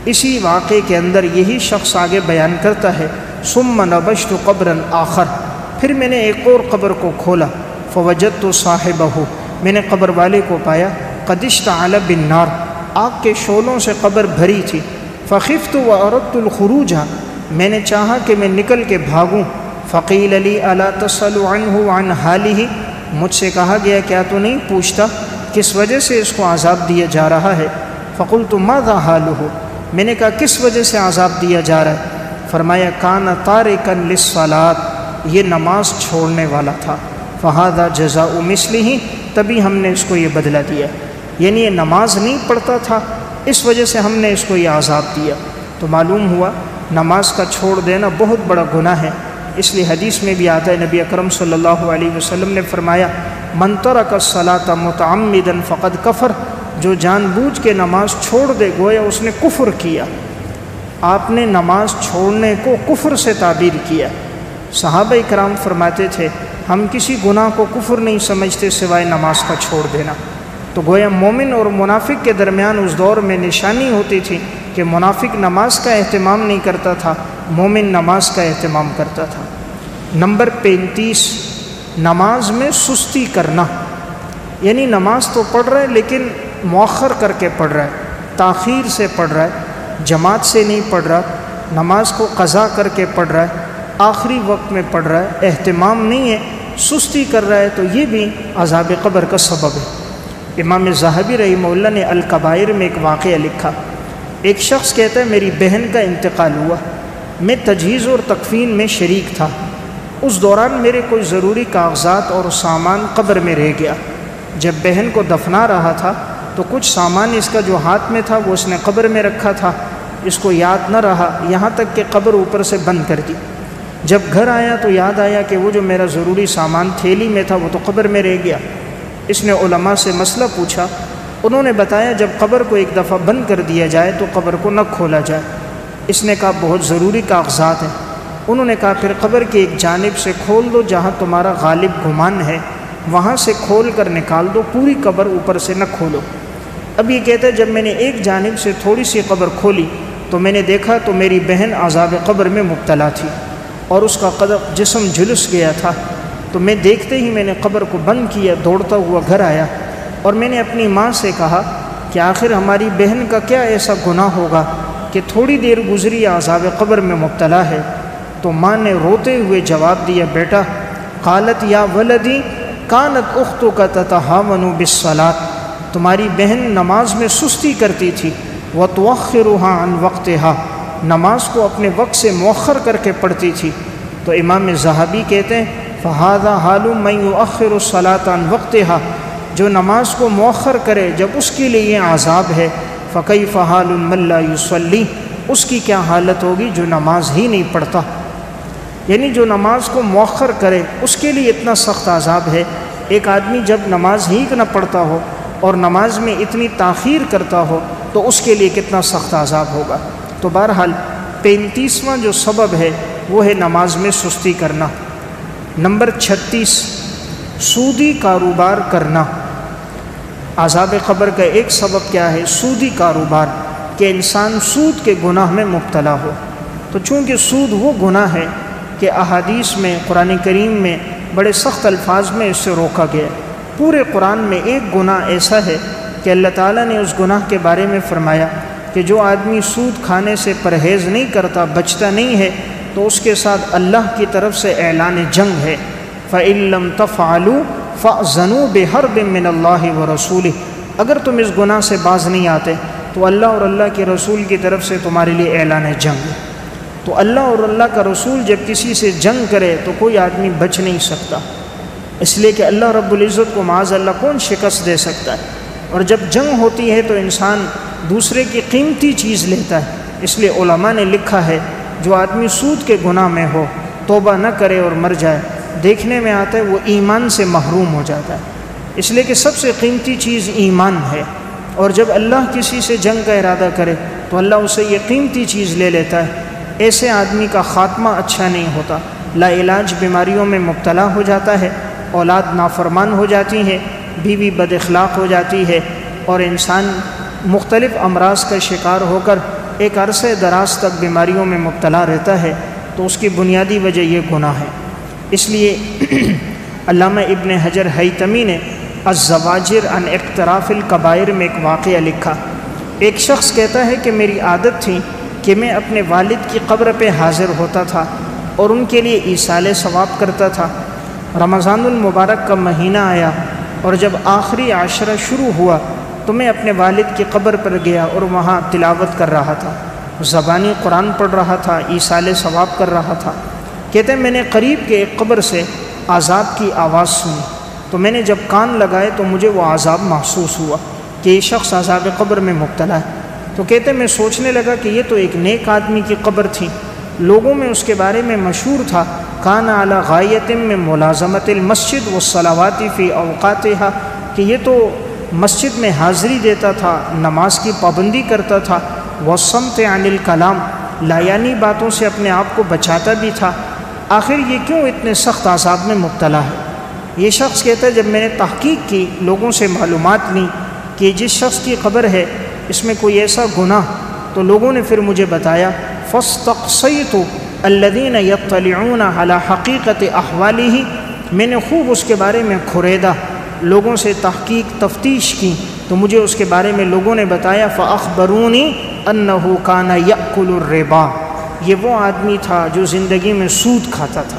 اسی واقعے کے اندر یہی شخص آگے بیان کرتا ہے، ثم نبشت قبرا آخر، پھر میں نے ایک اور قبر کو کھولا، فوجدت صاحبہ، میں نے قبر والے کو پایا، قد اشتعل بالنار، آگ کے شعلوں سے قبر بھری تھی، فخفت واردت الخروج، میں نے چاہا کہ میں نکل کے بھاگوں، فقیل لی الا تسأل عنہ وعن حالہ، مجھ سے کہا گیا کیا تو نہیں پوچھتا کس وجہ سے اس کو عذاب دیا جا رہا ہے؟ فقلت ماذا حالہ، میں نے کہا کس وجہ سے عذاب دیا جا رہا ہے؟ فرمایا کان تارکا للصلاۃ، یہ نماز چھوڑنے والا تھا، فہذا جزاء مثلہ، تبھی ہم نے اس کو یہ بدلہ دیا، یعنی یہ نماز نہیں پڑھتا تھا اس وجہ سے ہم نے اس کو یہ عذاب دیا۔ تو معلوم ہوا نماز کا چھوڑ دینا بہت بڑا گناہ ہے، اس لیے حدیث میں بھی آتا ہے، نبی اکرم صلی اللہ علیہ وسلم نے فرمایا من ترک الصلاۃ متعمدا فقد کفر، جو جان بوجھ کے نماز چھوڑ دے گویا اس نے کفر کیا۔ آپ نے نماز چھوڑنے کو کفر سے تعبیر کیا۔ صحابہ کرام فرماتے تھے ہم کسی گناہ کو کفر نہیں سمجھتے سوائے نماز کا چھوڑ دینا۔ تو گویا مومن اور منافق کے درمیان اس دور میں نشانی ہوتی تھی کہ منافق نماز کا اہتمام نہیں کرتا تھا، مومن نماز کا اہتمام کرتا تھا۔ نمبر 35، نماز میں سستی کرنا، یعنی نماز تو پڑھ رہا ہے لیکن مؤخر کر کے پڑھ رہا ہے، تاخیر سے پڑھ رہا ہے، جماعت سے نہیں پڑھ رہا، نماز کو قضا کر کے پڑھ رہا ہے، آخری وقت میں پڑھ رہا ہے، اہتمام نہیں ہے، سستی کر رہا ہے، تو یہ بھی عذاب قبر کا سبب ہے۔ امام ذہبی رحمہ اللہ نے الکبائر میں ایک واقعہ لکھا، ایک شخص کہتا ہے میری بہن کا انتقال ہوا، میں تجہیز اور تکفین میں شریک تھا، اس دوران میرے کوئی ضروری کاغذات اور سامان قبر میں رہ گیا، جب بہن کو دفنا رہا تھا تو کچھ سامان اس کا جو ہاتھ میں تھا وہ اس نے قبر میں رکھا تھا، اس کو یاد نہ رہا، یہاں تک کہ قبر اوپر سے بند کر دی۔ جب گھر آیا تو یاد آیا کہ وہ جو میرا ضروری سامان تھیلی میں تھا وہ تو قبر میں رہ گیا۔ اس نے علماء سے مسئلہ پوچھا، انہوں نے بتایا جب قبر کو ایک دفعہ بند کر دیا جائے تو قبر کو نہ کھولا جائے۔ اس نے کہا بہت ضروری کاغذات ہیں۔ انہوں نے کہا پھر قبر کی ایک جانب سے کھول دو جہاں تمہارا غالب گمان ہے، وہاں سے کھول کر نکال دو، پوری قبر اوپر سے نہ کھولو۔ اب یہ کہتا ہے جب میں نے ایک جانب سے تھوڑی سی قبر کھولی تو میں نے دیکھا تو میری بہن عذاب قبر میں مبتلا تھی اور اس کا جسم جھلس گیا تھا، تو میں دیکھتے ہی میں نے قبر کو بند کیا، دوڑتا ہوا گھر آیا اور میں نے اپنی ماں سے کہا کہ آخر ہماری بہن کا کیا ایسا گناہ ہوگا کہ تھوڑی دیر گزری عذاب قبر میں مبتلا ہے؟ تو ماں نے روتے ہوئے جواب دیا، بیٹا، قالت یا ولدی کانت اختک تتہاون بالصلاۃ، تمہاری بہن نماز میں سستی کرتی تھی، وتؤخرها عن وقتها، نماز کو اپنے وقت سے مؤخر کر کے پڑھتی تھی۔ تو امام ذہبی کہتے ہیں فہذا حال من یؤخر الصلاۃ عن وقتها، جو نماز کو مؤخر کرے جب اس کے لیے یہ عذاب ہے، فکیف حال من لا یصلی، اس کی کیا حالت ہوگی جو نماز ہی نہیں پڑھتا۔ یعنی جو نماز کو مؤخر کرے اس کے لیے اتنا سخت عذاب ہے، ایک آدمی جب نماز ہی نہ پڑھتا ہو اور نماز میں اتنی تاخیر کرتا ہو تو اس کے لیے کتنا سخت عذاب ہوگا۔ تو بہرحال 35واں جو سبب ہے وہ ہے نماز میں سستی کرنا۔ نمبر 36، سودی کاروبار کرنا۔ عذاب قبر کا ایک سبب کیا ہے؟ سودی کاروبار، کہ انسان سود کے گناہ میں مبتلا ہو۔ تو چونکہ سود وہ گناہ ہے کہ احادیث میں، قرآن کریم میں بڑے سخت الفاظ میں اس سے روکا گیا۔ پورے قرآن میں ایک گناہ ایسا ہے کہ اللہ تعالیٰ نے اس گناہ کے بارے میں فرمایا کہ جو آدمی سود کھانے سے پرہیز نہیں کرتا، بچتا نہیں ہے، تو اس کے ساتھ اللہ کی طرف سے اعلان جنگ ہے۔ فَإِن لَّمْ تَفْعَلُوا فَأْذَنُوا بِحَرْبٍ مِّنَ اللَّهِ وَرَسُولِهِ، اگر تم اس گناہ سے باز نہیں آتے تو اللہ اور اللہ کے رسول کی طرف سے تمہارے لیے اعلان جنگ ہے۔ تو اللہ اور اللہ کا رسول جب کسی سے جنگ کرے تو کوئی آدمی بچ نہیں سکتا، اس لیے کہ اللہ رب العزت کو معاذ اللہ کون شکست دے سکتا ہے۔ اور جب جنگ ہوتی ہے تو انسان دوسرے کی قیمتی چیز لیتا ہے، اس لیے علماء نے لکھا ہے جو آدمی سود کے گناہ میں ہو، توبہ نہ کرے اور مر جائے، دیکھنے میں آتا ہے وہ ایمان سے محروم ہو جاتا ہے، اس لیے کہ سب سے قیمتی چیز ایمان ہے۔ اور جب اللہ کسی سے جنگ کا ارادہ کرے تو اللہ اسے یہ قیمتی چیز لے لیتا ہے۔ ایسے آدمی کا خاتمہ اچھا نہیں ہوتا، لا علاج بیماریوں میں مبتلا ہو جاتا ہے، اولاد نافرمان ہو جاتی ہے، بیوی بد اخلاق ہو جاتی ہے، اور انسان مختلف امراض کا شکار ہو کر ایک عرصے دراز تک بیماریوں میں مبتلا رہتا ہے۔ تو اس کی بنیادی وجہ یہ گناہ ہے۔ اس لیے علامہ ابن حجر ہیتمی نے الزواجر عن اقتراف الکبائر میں ایک واقعہ لکھا۔ ایک شخص کہتا ہے کہ میری عادت تھی کہ میں اپنے والد کی قبر پہ حاضر ہوتا تھا اور ان کے لیے ایصال ثواب کرتا تھا۔ رمضان المبارک کا مہینہ آیا اور جب آخری عشرہ شروع ہوا تو میں اپنے والد کی قبر پر گیا اور وہاں تلاوت کر رہا تھا، زبانی قرآن پڑھ رہا تھا، ایصال ثواب کر رہا تھا۔ کہتے ہیں میں نے قریب کے ایک قبر سے عذاب کی آواز سنی، تو میں نے جب کان لگائے تو مجھے وہ عذاب محسوس ہوا کہ یہ شخص عذاب قبر میں مبتلا ہے۔ تو کہتے ہیں میں سوچنے لگا کہ یہ تو ایک نیک آدمی کی قبر تھی، لوگوں میں اس کے بارے میں مشہور تھا، کان علی غایت من ملازمت المسجد والصلوات فی اوقاتها، کہ یہ تو مسجد میں حاضری دیتا تھا، نماز کی پابندی کرتا تھا، والصمت عن الکلام، لایانی باتوں سے اپنے آپ کو بچاتا بھی تھا، آخر یہ کیوں اتنے سخت عذاب میں مبتلا ہے؟ یہ شخص کہتا ہے جب میں نے تحقیق کی، لوگوں سے معلومات لیں کہ جس شخص کی قبر ہے اس میں کوئی ایسا گناہ، تو لوگوں نے پھر مجھے بتایا فاستقصیت الذین یطلعون علی حقیقت احوالہ، میں نے خوب اس کے بارے میں کھریدا، لوگوں سے تحقیق تفتیش کی تو مجھے اس کے بارے میں لوگوں نے بتایا فاخبرونی انہ کان یأکل الربا، یہ وہ آدمی تھا جو زندگی میں سود کھاتا تھا۔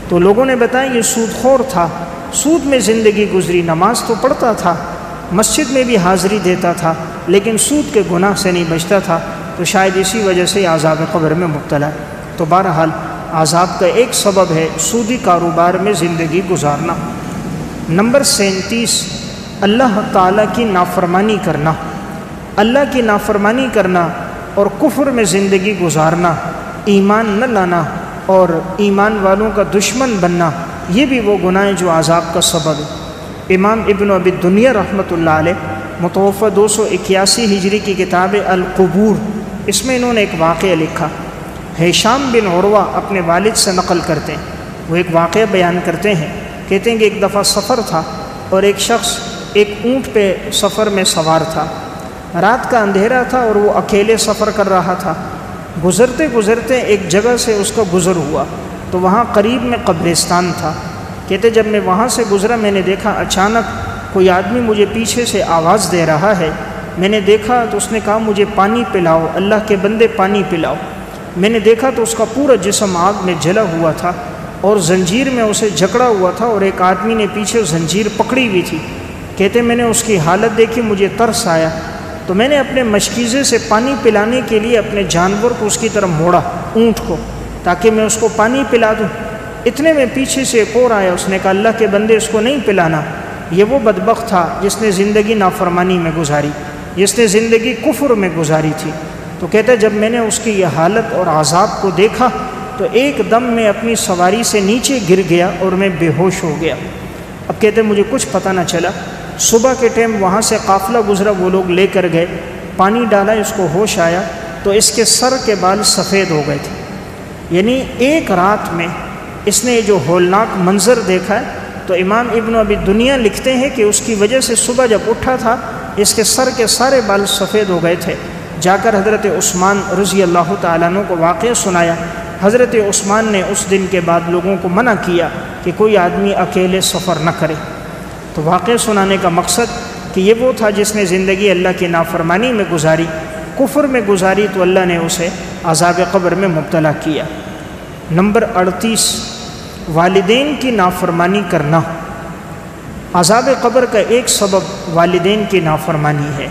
تو لوگوں نے بتایا یہ سود خور تھا، سود میں زندگی گزری، نماز تو پڑھتا تھا، مسجد میں بھی حاضری دیتا تھا، لیکن سود کے گناہ سے نہیں بچتا تھا، تو شاید اسی وجہ سے عذاب قبر میں مبتلا ہے۔ تو بہرحال عذاب کا ایک سبب ہے سودی کاروبار میں زندگی گزارنا۔ نمبر 37، اللہ تعالیٰ کی نافرمانی کرنا۔ اللہ کی نافرمانی کرنا اور کفر میں زندگی گزارنا، ایمان نہ لانا اور ایمان والوں کا دشمن بننا، یہ بھی وہ گناہ جو عذاب کا سبب ہے۔ امام ابن ابی الدنیا رحمۃ اللہ علیہ متوفہ 281 ہجری کی کتاب القبور، اس میں انہوں نے ایک واقعہ لکھا۔ ہشام بن عروہ اپنے والد سے نقل کرتے ہیں، وہ ایک واقعہ بیان کرتے ہیں، کہتے ہیں کہ ایک دفعہ سفر تھا اور ایک شخص ایک اونٹ پہ سفر میں سوار تھا، رات کا اندھیرا تھا اور وہ اکیلے سفر کر رہا تھا۔ گزرتے گزرتے ایک جگہ سے اس کا گزر ہوا تو وہاں قریب میں قبرستان تھا۔ کہتے جب میں وہاں سے گزرا میں نے دیکھا اچانک کوئی آدمی مجھے پیچھے سے آواز دے رہا ہے۔ میں نے دیکھا تو اس نے کہا مجھے پانی پلاؤ، اللہ کے بندے پانی پلاؤ۔ میں نے دیکھا تو اس کا پورا جسم آگ میں جلا ہوا تھا اور زنجیر میں اسے جکڑا ہوا تھا اور ایک آدمی نے پیچھے زنجیر پکڑی ہوئی تھی۔ کہتے میں نے اس کی حالت دیکھی، مجھے ترس آیا تو میں نے اپنے مشکیزے سے پانی پلانے کے لیے اپنے جانور کو اس کی طرف موڑا، اونٹ کو، تاکہ میں اس کو پانی پلا دوں۔ اتنے میں پیچھے سے ایک اور آیا، اس نے کہا اللہ کے بندے اس کو نہیں پلانا، یہ وہ بدبخت تھا جس نے زندگی نافرمانی میں گزاری، جس نے زندگی کفر میں گزاری تھی۔ تو کہتا ہے جب میں نے اس کی یہ حالت اور عذاب کو دیکھا تو ایک دم میں اپنی سواری سے نیچے گر گیا اور میں بے ہوش ہو گیا۔ اب کہتے مجھے کچھ پتہ نہ چلا، صبح کے ٹائم وہاں سے قافلہ گزرا، وہ لوگ لے کر گئے، پانی ڈالا، اس کو ہوش آیا تو اس کے سر کے بال سفید ہو گئے تھے۔ یعنی ایک رات میں اس نے جو ہولناک منظر دیکھا ہے، تو امام ابن ابی دنیا لکھتے ہیں کہ اس کی وجہ سے صبح جب اٹھا تھا اس کے سر کے سارے بال سفید ہو گئے تھے۔ جا کر حضرت عثمان رضی اللہ تعالیٰ عنہ کو واقعہ سنایا۔ حضرت عثمان نے اس دن کے بعد لوگوں کو منع کیا کہ کوئی آدمی اکیلے سفر نہ کرے۔ تو واقعہ سنانے کا مقصد کہ یہ وہ تھا جس نے زندگی اللہ کی نافرمانی میں گزاری، کفر میں گزاری، تو اللہ نے اسے عذاب قبر میں مبتلا کیا۔ نمبر 38، والدین کی نافرمانی کرنا۔ عذاب قبر کا ایک سبب والدین کی نافرمانی ہے۔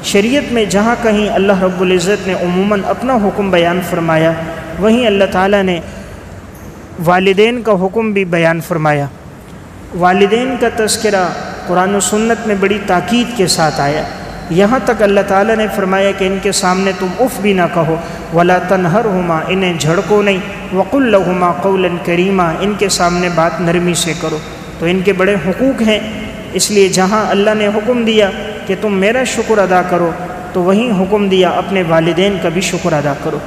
شریعت میں جہاں کہیں اللہ رب العزت نے عموماً اپنا حکم بیان فرمایا، وہیں اللہ تعالیٰ نے والدین کا حکم بھی بیان فرمایا۔ والدین کا تذکرہ قرآن و سنت میں بڑی تاکید کے ساتھ آیا، یہاں تک اللہ تعالیٰ نے فرمایا کہ ان کے سامنے تم اف بھی نہ کہو، ولا تنہرہما، انہیں جھڑکو نہیں، وقل لہما قولا کریما، ان کے سامنے بات نرمی سے کرو۔ تو ان کے بڑے حقوق ہیں، اس لیے جہاں اللہ نے حکم دیا کہ تم میرا شکر ادا کرو، تو وہیں حکم دیا اپنے والدین کا بھی شکر ادا کرو۔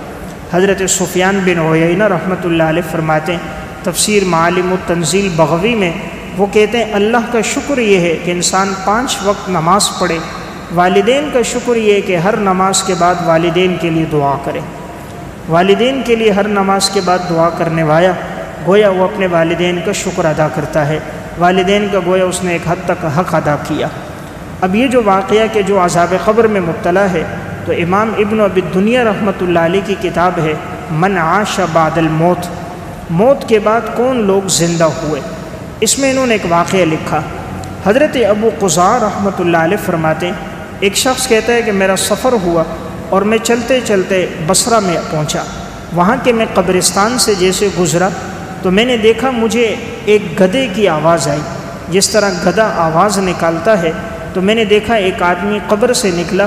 حضرت سفیان بن عیینہ رحمۃ اللہ علیہ فرماتے ہیں تفسیر معالم التنزیل بغوی میں، وہ کہتے ہیں اللہ کا شکر یہ ہے کہ انسان 5 وقت نماز پڑھے، والدین کا شکر یہ ہے کہ ہر نماز کے بعد والدین کے لیے دعا کرے۔ والدین کے لیے ہر نماز کے بعد دعا کرنے والا گویا وہ اپنے والدین کا شکر ادا کرتا ہے، والدین کا گویا اس نے ایک حد تک حق ادا کیا۔ اب یہ جو واقعہ کہ جو عذاب قبر میں مبتلا ہے، تو امام ابن ابی الدنیا رحمۃ اللہ علیہ کی کتاب ہے من عاش بعد الموت، موت کے بعد کون لوگ زندہ ہوئے، اس میں انہوں نے ایک واقعہ لکھا۔ حضرت ابو قزاع رحمۃ اللہ علیہ فرماتے ہیں ایک شخص کہتا ہے کہ میرا سفر ہوا اور میں چلتے چلتے بصرہ میں پہنچا، وہاں کے میں قبرستان سے جیسے گزرا تو میں نے دیکھا مجھے ایک گدھے کی آواز آئی، جس طرح گدھا آواز نکالتا ہے، تو میں نے دیکھا ایک آدمی قبر سے نکلا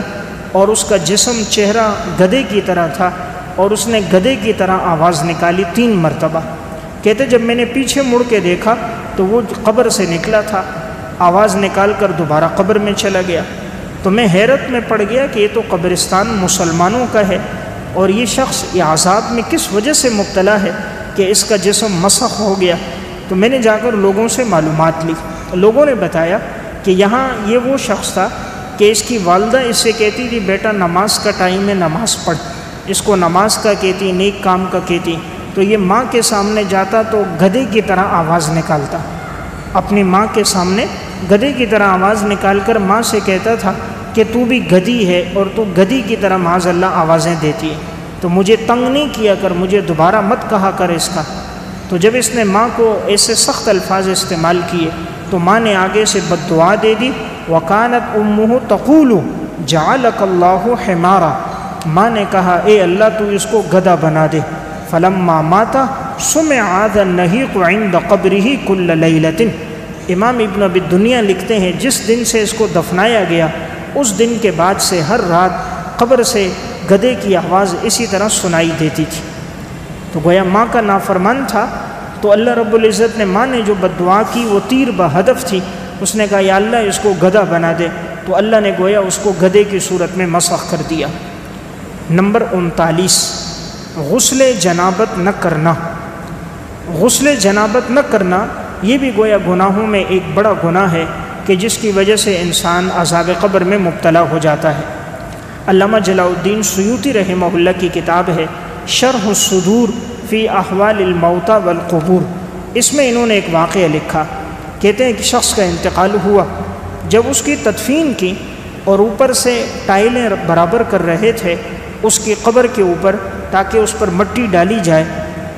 اور اس کا جسم چہرہ گدھے کی طرح تھا، اور اس نے گدھے کی طرح آواز نکالی 3 مرتبہ۔ کہتے جب میں نے پیچھے مڑ کے دیکھا تو وہ قبر سے نکلا تھا، آواز نکال کر دوبارہ قبر میں چلا گیا۔ تو میں حیرت میں پڑ گیا کہ یہ تو قبرستان مسلمانوں کا ہے، اور یہ شخص یہ عذاب میں کس وجہ سے مبتلا ہے کہ اس کا جسم مسخ ہو گیا۔ تو میں نے جا کر لوگوں سے معلومات لی، لوگوں نے بتایا کہ یہاں یہ وہ شخص تھا کہ اس کی والدہ اس سے کہتی تھی بیٹا نماز کا ٹائم ہے، نماز پڑھ، اس کو نماز کا کہتی، نیک کام کا کہتی، تو یہ ماں کے سامنے جاتا تو گدھے کی طرح آواز نکالتا، اپنی ماں کے سامنے گدھے کی طرح آواز نکال کر ماں سے کہتا تھا کہ تو بھی گدھی ہے اور تو گدھی کی طرح معاذ اللہ آوازیں دیتی ہے، تو مجھے تنگ نہیں کیا کر، مجھے دوبارہ مت کہا کر اس کا۔ تو جب اس نے ماں کو ایسے سخت الفاظ استعمال کیے تو ماں نے آگے سے بد دعا دے دی، وَكَانَتْ أُمُّهُ تَقُولُ جَعَلَكَ اللَّهُ حِمَارًا، ماں نے کہا اے اللہ تو اس کو گدھا بنا دے۔ فَلَمَّا مَاتَ سُمِعَ هَذَا النَّهِيقُ عِنْدَ قَبْرِهِ كُلَّ لَيْلَةٍ۔ امام ابن ابی الدنیا لکھتے ہیں جس دن سے اس کو دفنایا گیا اس دن کے بعد سے ہر رات قبر سے گدھے کی آواز اسی طرح سنائی دیتی تھی۔ تو گویا ماں کا نافرمان تھا، تو اللہ رب العزت نے ماں نے جو بد دعا کی وہ تیر بہدف تھی، اس نے کہا یا اللہ اس کو گدھا بنا دے، تو اللہ نے گویا اس کو گدھے کی صورت میں مسخ کر دیا۔ نمبر 39، غسل جنابت نہ کرنا۔ غسل جنابت نہ کرنا یہ بھی گویا گناہوں میں ایک بڑا گناہ ہے کہ جس کی وجہ سے انسان عذاب قبر میں مبتلا ہو جاتا ہے۔ علامہ جلاء الدین سیوطی رحمہ اللہ کی کتاب ہے شرح الصدور فی احوال الموتى والقبور، اس میں انہوں نے ایک واقعہ لکھا، کہتے ہیں کہ شخص کا انتقال ہوا، جب اس کی تدفین کی اور اوپر سے ٹائلیں برابر کر رہے تھے اس کی قبر کے اوپر تاکہ اس پر مٹی ڈالی جائے،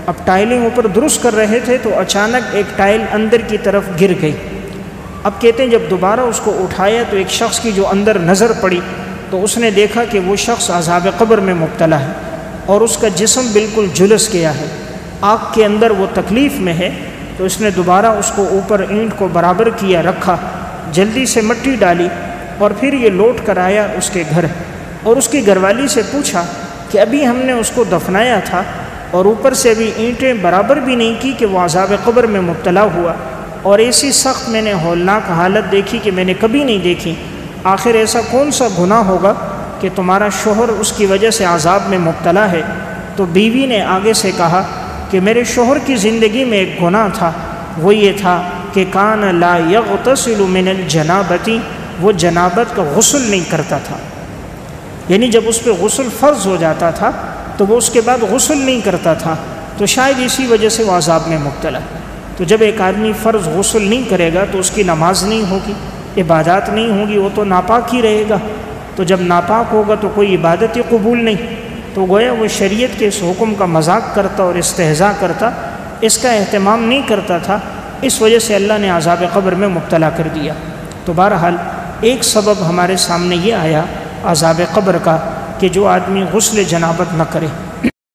اب ٹائلیں اوپر درست کر رہے تھے تو اچانک ایک ٹائل اندر کی طرف گر گئی۔ اب کہتے ہیں جب دوبارہ اس کو اٹھایا تو ایک شخص کی جو اندر نظر پڑی تو اس نے دیکھا کہ وہ شخص عذاب قبر میں مبتلا ہے اور اس کا جسم بالکل جلس گیا ہے، آگ کے اندر وہ تکلیف میں ہے۔ تو اس نے دوبارہ اس کو اوپر اینٹ کو برابر کیا، رکھا، جلدی سے مٹی ڈالی اور پھر یہ لوٹ کر آیا اس کے گھر، اور اس کی گھر والی سے پوچھا کہ ابھی ہم نے اس کو دفنایا تھا اور اوپر سے ابھی اینٹیں برابر بھی نہیں کی کہ وہ عذاب قبر میں مبتلا ہوا، اور ایسی سخت میں نے ہولناک حالت دیکھی کہ میں نے کبھی نہیں دیکھی، آخر ایسا کون سا گناہ ہوگا کہ تمہارا شوہر اس کی وجہ سے عذاب میں مبتلا ہے؟ تو بیوی نے آگے سے کہا کہ میرے شوہر کی زندگی میں ایک گناہ تھا، وہ یہ تھا کہ کان لا یغتسل من الجنابتی، وہ جنابت کا غسل نہیں کرتا تھا۔ یعنی جب اس پہ غسل فرض ہو جاتا تھا تو وہ اس کے بعد غسل نہیں کرتا تھا، تو شاید اسی وجہ سے وہ عذاب میں مبتلا۔ تو جب ایک آدمی فرض غسل نہیں کرے گا تو اس کی نماز نہیں ہوگی، عبادات نہیں ہوگی، وہ تو ناپاک ہی رہے گا۔ تو جب ناپاک ہوگا تو کوئی عبادت ہی قبول نہیں، تو گویا وہ شریعت کے اس حکم کا مذاق کرتا اور استہزاء کرتا، اس کا اہتمام نہیں کرتا تھا، اس وجہ سے اللہ نے عذاب قبر میں مبتلا کر دیا۔ تو بہرحال ایک سبب ہمارے سامنے یہ آیا عذاب قبر کا کہ جو آدمی غسل جنابت نہ کرے،